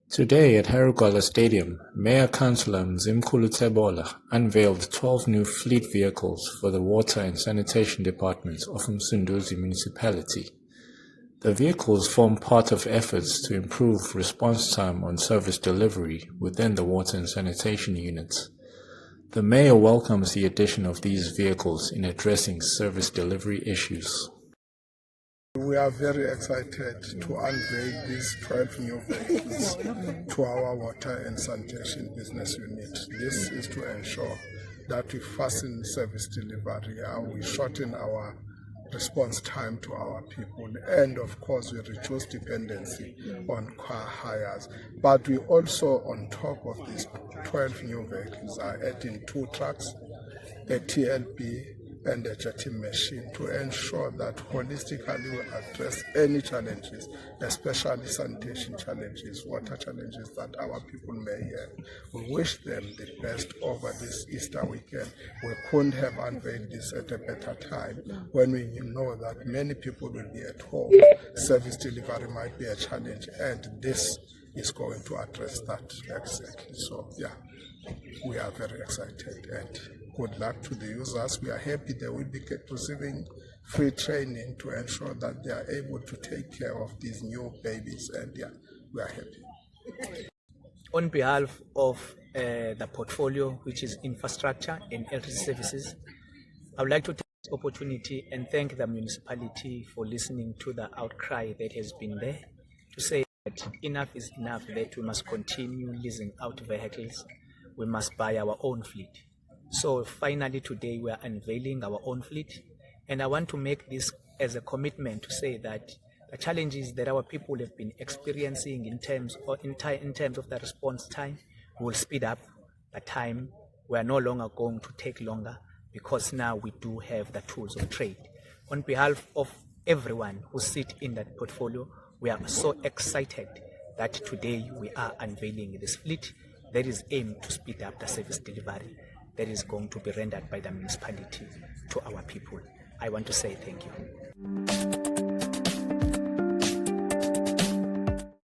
Today at Herugala Stadium, Mayor Councillor Mzimkhulu Tsebola unveiled 12 new fleet vehicles for the Water and Sanitation Department of Msunduzi Municipality. The vehicles form part of efforts to improve response time on service delivery within the water and sanitation units. The Mayor welcomes the addition of these vehicles in addressing service delivery issues. We are very excited to unveil these 12 new vehicles to our water and sanitation business unit. This is to ensure that we fasten service delivery and we shorten our response time to our people, and of course we reduce dependency on car hires. But we also, on top of these 12 new vehicles, are adding 2 trucks, a TLB and a jetting machine to ensure that holistically we address any challenges, especially sanitation challenges, water challenges that our people may have. We wish them the best over this Easter weekend. We couldn't have unveiled this at a better time when we know that many people will be at home. Service delivery might be a challenge, and this is going to address that exactly. So yeah, we are very excited and good luck to the users. We are happy they will be receiving free training to ensure that they are able to take care of these new babies, and yeah, we are happy. On behalf of the portfolio, which is infrastructure and electricity services, I would like to take this opportunity and thank the municipality for listening to the outcry that has been there, to say that enough is enough, that we must continue leasing out vehicles, we must buy our own fleet. So finally today we are unveiling our own fleet, and I want to make this as a commitment to say that the challenges that our people have been experiencing in terms of the response time will speed up the time. We are no longer going to take longer because now we do have the tools of trade. On behalf of everyone who sit in that portfolio, we are so excited that today we are unveiling this fleet that is aimed to speed up the service delivery that is going to be rendered by the municipality to our people. I want to say thank you.